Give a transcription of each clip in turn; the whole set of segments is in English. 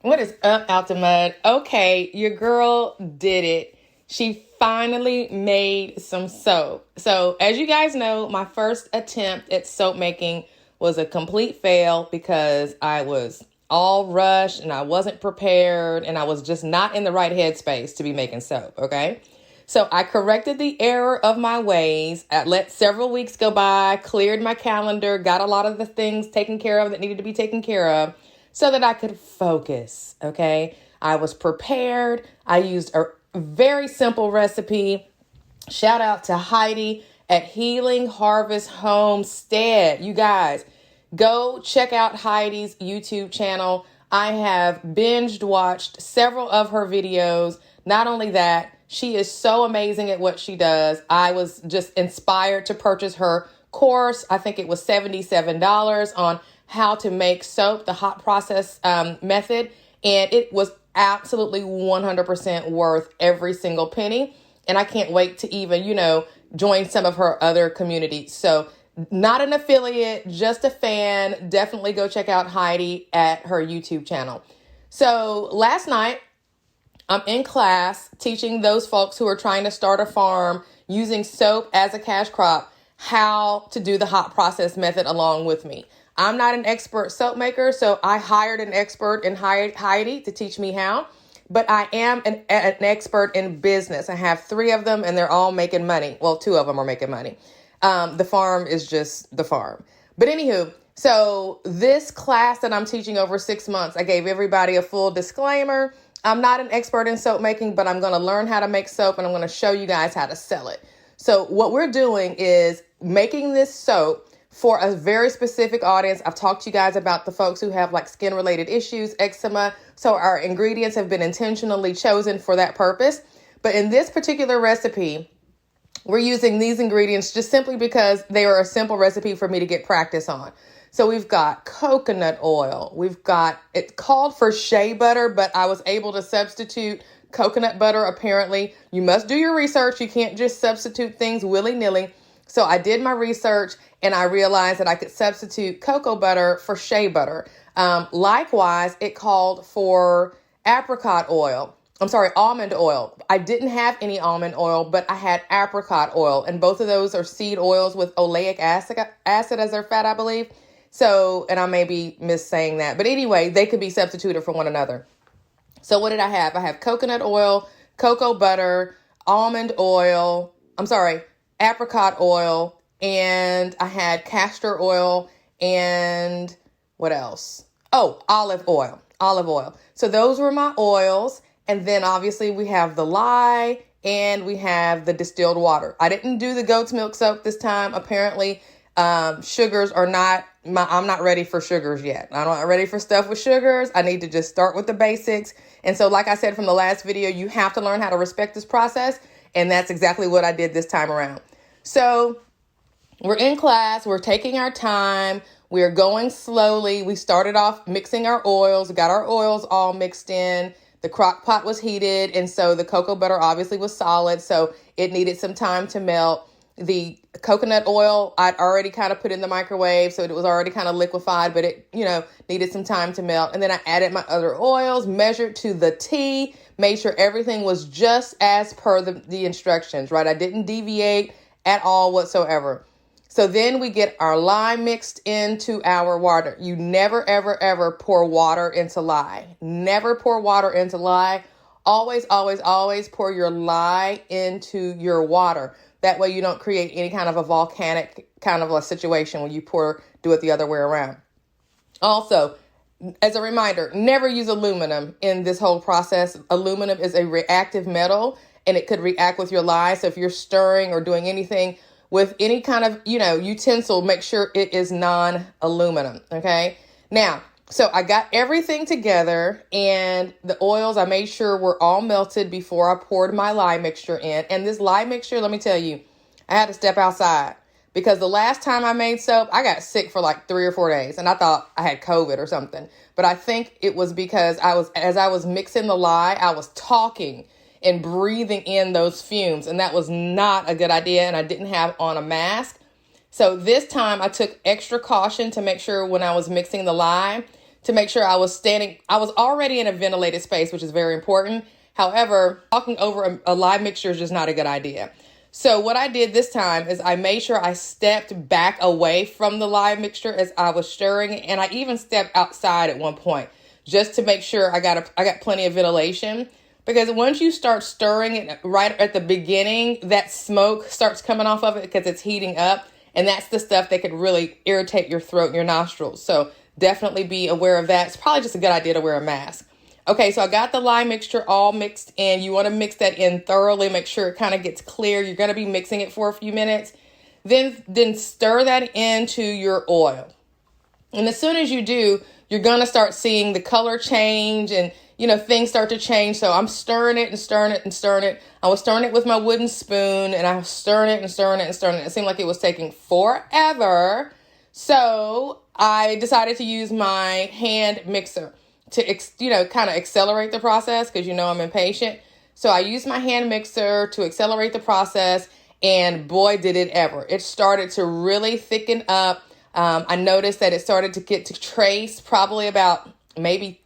What is up, Out the Mud? Okay, your girl did it. She finally made some soap. So, as you guys know, my first attempt at soap making was a complete fail because I was all rushed and I wasn't prepared and I was just not in the right headspace to be making soap, okay? So I corrected the error of my ways. I let several weeks go by, cleared my calendar, got a lot of the things taken care of that needed to be taken care of so that I could focus, okay? I was prepared. I used a very simple recipe. Shout out to Heidi at Healing Harvest Homestead. You guys, go check out Heidi's YouTube channel. I have binged watched several of her videos. Not only that, she is so amazing at what she does. I was just inspired to purchase her course. I think it was $77 on how to make soap, the hot process method. And it was absolutely 100% worth every single penny. And I can't wait to even, join some of her other communities. So not an affiliate, just a fan. Definitely go check out Heidi at her YouTube channel. So last night, I'm in class teaching those folks who are trying to start a farm using soap as a cash crop how to do the hot process method along with me. I'm not an expert soap maker, so I hired an expert and hired Heidi to teach me how, but I am an expert in business. I have 3 of them and they're all making money. Well, 2 of them are making money. The farm is just the farm. But anywho, so this class that I'm teaching over 6 months, I gave everybody a full disclaimer. I'm not an expert in soap making, but I'm going to learn how to make soap and I'm going to show you guys how to sell it. So what we're doing is making this soap for a very specific audience. I've talked to you guys about the folks who have like skin related issues, eczema. So our ingredients have been intentionally chosen for that purpose. But in this particular recipe, we're using these ingredients just simply because they are a simple recipe for me to get practice on. So we've got coconut oil. It's called for shea butter, but I was able to substitute coconut butter. Apparently, you must do your research. You can't just substitute things willy-nilly. So I did my research and I realized that I could substitute cocoa butter for shea butter. Likewise, it called for almond oil. I didn't have any almond oil, but I had apricot oil. And both of those are seed oils with oleic acid as their fat, I believe. So, and I may be missaying that, but anyway, they could be substituted for one another. So what did I have? I have coconut oil, cocoa butter, apricot oil, and I had castor oil and what else? Oh, olive oil. So those were my oils. And then obviously we have the lye and we have the distilled water. I didn't do the goat's milk soap this time. Apparently, sugars are I'm not ready for sugars yet. I'm not ready for stuff with sugars. I need to just start with the basics. And so like I said from the last video, you have to learn how to respect this process. And that's exactly what I did this time around. So we're in class. We're taking our time. We're going slowly. We started off mixing our oils. We got our oils all mixed in. The crock pot was heated. And so the cocoa butter obviously was solid. So it needed some time to melt. The coconut oil, I'd already kind of put in the microwave, so it was already kind of liquefied, but it, needed some time to melt. And then I added my other oils, measured to the T, made sure everything was just as per the instructions, right? I didn't deviate at all whatsoever. So then we get our lye mixed into our water. You never, ever, ever pour water into lye. Never pour water into lye. Always, always, always pour your lye into your water. That way you don't create any kind of a volcanic kind of a situation when you do it the other way around. Also, as a reminder, never use aluminum in this whole process. Aluminum is a reactive metal and it could react with your lye. So if you're stirring or doing anything with any kind of, utensil, make sure it is non-aluminum. Okay. Now, so I got everything together and the oils, I made sure were all melted before I poured my lye mixture in. And this lye mixture, let me tell you, I had to step outside because the last time I made soap, I got sick for like 3 or 4 days and I thought I had COVID or something. But I think it was because as I was mixing the lye, I was talking and breathing in those fumes. And that was not a good idea. And I didn't have on a mask. So this time I took extra caution to make sure when I was mixing the lye to make sure I was already in a ventilated space, which is very important. However, talking over a live mixture is just not a good idea. So what I did this time is I made sure I stepped back away from the live mixture as I was stirring it. And I even stepped outside at one point just to make sure I got plenty of ventilation. Because once you start stirring it right at the beginning, that smoke starts coming off of it because it's heating up. And that's the stuff that could really irritate your throat and your nostrils. So definitely be aware of that. It's probably just a good idea to wear a mask. Okay, so I got the lye mixture all mixed in. You want to mix that in thoroughly. Make sure it kind of gets clear. You're going to be mixing it for a few minutes. Then stir that into your oil. And as soon as you do, you're going to start seeing the color change and, things start to change. So I'm stirring it and stirring it and stirring it. I was stirring it with my wooden spoon and I was stirring it and stirring it and stirring it. It seemed like it was taking forever. So I decided to use my hand mixer to, kind of accelerate the process because, I'm impatient. So I used my hand mixer to accelerate the process, and boy, did it ever. It started to really thicken up. I noticed that it started to get to trace probably about maybe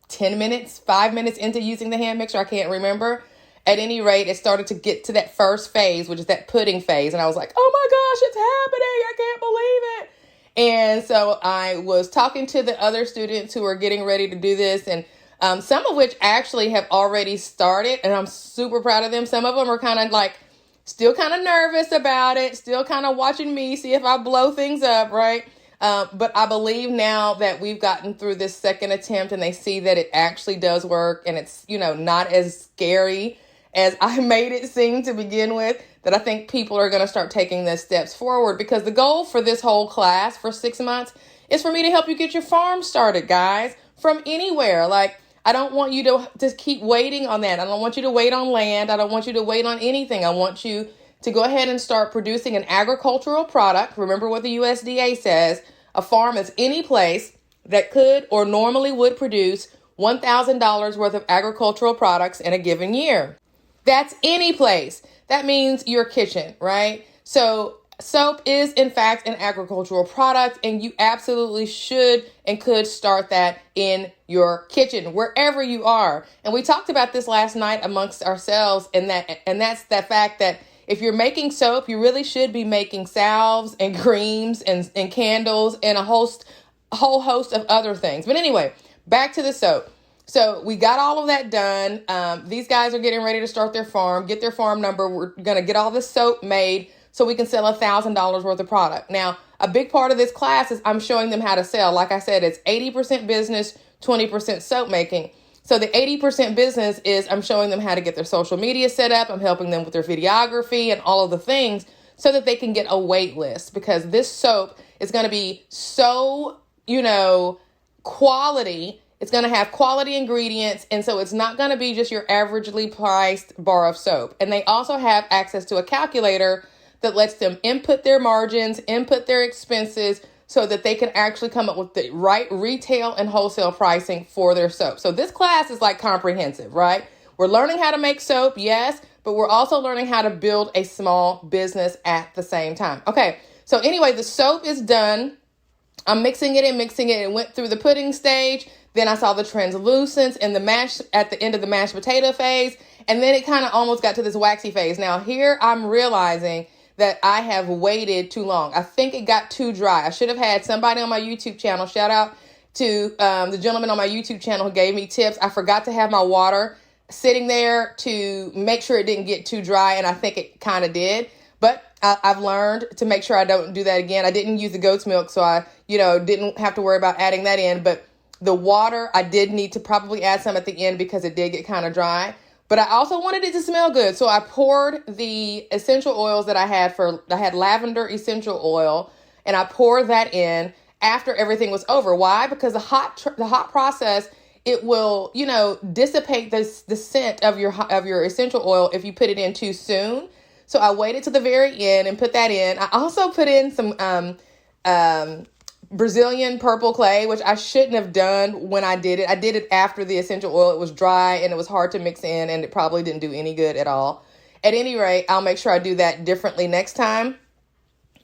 5 minutes into using the hand mixer. I can't remember. At any rate, it started to get to that first phase, which is that pudding phase. And I was like, oh my gosh, it's happening. I can't believe it. And so I was talking to the other students who were getting ready to do this, and some of which actually have already started, and I'm super proud of them. Some of them are kind of like still kind of nervous about it, still kind of watching me see if I blow things up, right? But I believe now that we've gotten through this second attempt and they see that it actually does work and it's, not as scary as I made it seem to begin with, that I think people are going to start taking those steps forward, because the goal for this whole class for 6 months is for me to help you get your farm started, guys, from anywhere. Like, I don't want you to just keep waiting on that. I don't want you to wait on land. I don't want you to wait on anything. I want you to go ahead and start producing an agricultural product. Remember what the USDA says. A farm is any place that could or normally would produce $1,000 worth of agricultural products in a given year. That's any place. That means your kitchen, right? So soap is, in fact, an agricultural product, and you absolutely should and could start that in your kitchen, wherever you are. And we talked about this last night amongst ourselves, and that's the fact that if you're making soap, you really should be making salves and creams and candles and a whole host of other things. But anyway, back to the soap. So we got all of that done. These guys are getting ready to start their farm, get their farm number. We're going to get all this soap made so we can sell $1,000 worth of product. Now, a big part of this class is I'm showing them how to sell. Like I said, it's 80% business, 20% soap making. So the 80% business is I'm showing them how to get their social media set up. I'm helping them with their videography and all of the things so that they can get a wait list, because this soap is going to be so, quality. It's going to have quality ingredients, and so it's not going to be just your averagely priced bar of soap. And they also have access to a calculator that lets them input their margins, input their expenses, so that they can actually come up with the right retail and wholesale pricing for their soap. So this class is like comprehensive, right? We're learning how to make soap, yes, but we're also learning how to build a small business at the same time. Okay, so anyway, the soap is done. I'm mixing it. It went through the pudding stage. Then I saw the translucence and the mash at the end of the mashed potato phase. And then it kind of almost got to this waxy phase. Now here I'm realizing that I have waited too long. I think it got too dry. I should have had somebody on my YouTube channel. Shout out to the gentleman on my YouTube channel who gave me tips. I forgot to have my water sitting there to make sure it didn't get too dry. And I think it kind of did. But I've learned to make sure I don't do that again. I didn't use the goat's milk, so I, didn't have to worry about adding that in. But the water, I did need to probably add some at the end because it did get kind of dry. But I also wanted it to smell good. So I poured the essential oils that I had lavender essential oil, and I poured that in after everything was over. Why? Because the hot process, it will, dissipate the scent of your essential oil if you put it in too soon. So I waited to the very end and put that in. I also put in some Brazilian purple clay, which I shouldn't have done when I did it. I did it after the essential oil. It was dry and it was hard to mix in, and it probably didn't do any good at all. At any rate, I'll make sure I do that differently next time.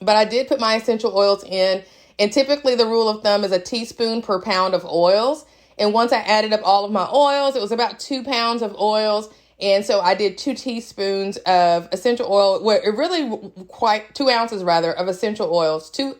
But I did put my essential oils in, And typically the rule of thumb is a teaspoon per pound of oils. And once I added up all of my oils, it was about 2 pounds of oils. And so I did 2 teaspoons of essential oil, well, it really quite 2 ounces rather of essential oils. Is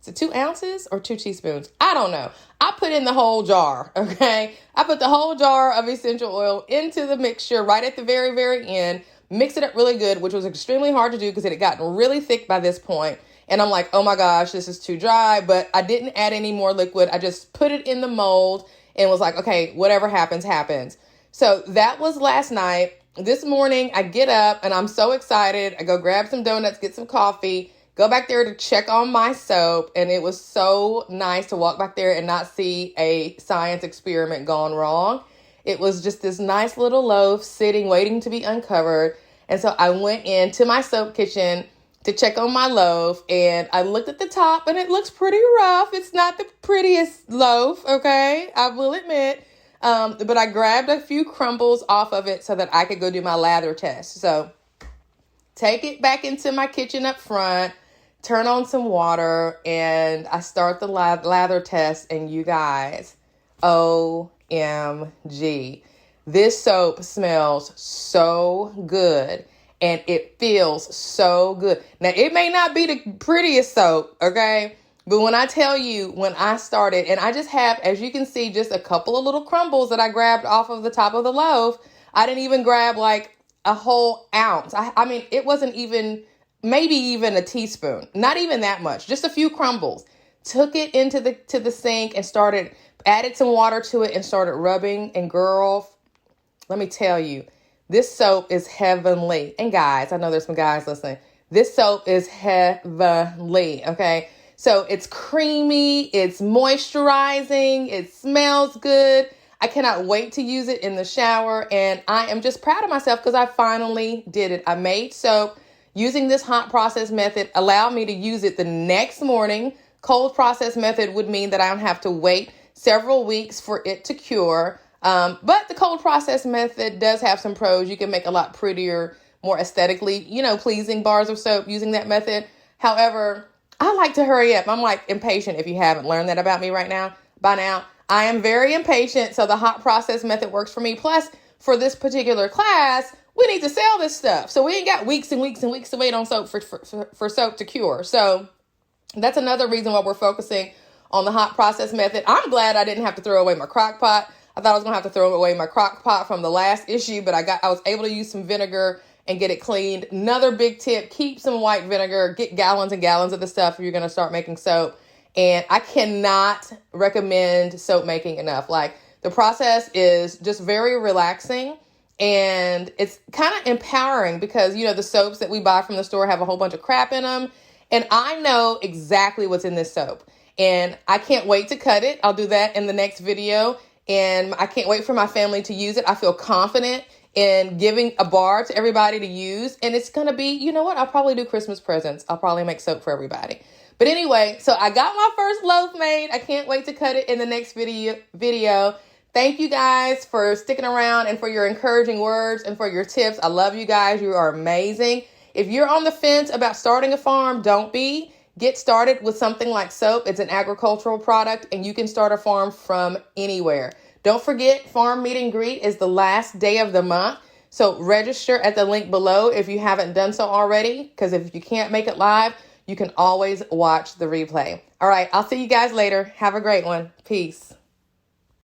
it 2 ounces or 2 teaspoons? I don't know. I put in the whole jar, okay? I put the whole jar of essential oil into the mixture right at the very, very end, mix it up really good, which was extremely hard to do because it had gotten really thick by this point. And I'm like, oh my gosh, this is too dry, but I didn't add any more liquid. I just put it in the mold and was like, okay, whatever happens, happens. So that was last night. This morning I get up and I'm so excited. I go grab some donuts, get some coffee, go back there to check on my soap. And it was so nice to walk back there and not see a science experiment gone wrong. It was just this nice little loaf sitting, waiting to be uncovered. And so I went into my soap kitchen to check on my loaf, and I looked at the top and it looks pretty rough. It's not the prettiest loaf, okay? I will admit. But I grabbed a few crumbles off of it so that I could go do my lather test. So take it back into my kitchen up front, turn on some water, and I start the lather test. And you guys, OMG, this soap smells so good. And it feels so good. Now, it may not be the prettiest soap, okay? But when I tell you, when I started, and I just have, as you can see, just a couple of little crumbles that I grabbed off of the top of the loaf. I didn't even grab like a whole ounce. I mean, it wasn't even, maybe even a teaspoon. Not even that much. Just a few crumbles. Took it into the sink and added some water to it and started rubbing. And girl, let me tell you, this soap is heavenly. And guys, I know there's some guys listening. This soap is heavenly, okay? So it's creamy, it's moisturizing, it smells good. I cannot wait to use it in the shower. And I am just proud of myself because I finally did it. I made soap using this hot process method, allowed me to use it the next morning. Cold process method would mean that I don't have to wait several weeks for it to cure. But the cold process method does have some pros. You can make a lot prettier, more aesthetically, pleasing bars of soap using that method. However, I like to hurry up. I'm like impatient if you haven't learned that about me by now. I am very impatient. So the hot process method works for me. Plus, for this particular class, we need to sell this stuff. So we ain't got weeks and weeks and weeks to wait on soap for soap to cure. So that's another reason why we're focusing on the hot process method. I'm glad I didn't have to throw away my crock pot. I thought I was going to have to throw away my crock pot from the last issue, but I was able to use some vinegar and get it cleaned. Another big tip, keep some white vinegar, get gallons and gallons of the stuff if you're going to start making soap. And I cannot recommend soap making enough. Like, the process is just very relaxing and it's kind of empowering because, the soaps that we buy from the store have a whole bunch of crap in them. And I know exactly what's in this soap and I can't wait to cut it. I'll do that in the next video. And I can't wait for my family to use it. I feel confident in giving a bar to everybody to use. And it's going to be, you know what? I'll probably do Christmas presents. I'll probably make soap for everybody. But anyway, so I got my first loaf made. I can't wait to cut it in the next video. Thank you guys for sticking around and for your encouraging words and for your tips. I love you guys. You are amazing. If you're on the fence about starting a farm, don't be. Get started with something like soap. It's an agricultural product and you can start a farm from anywhere. Don't forget, Farm Meet and Greet is the last day of the month. So register at the link below if you haven't done so already, because if you can't make it live, you can always watch the replay. All right, I'll see you guys later. Have a great one. Peace.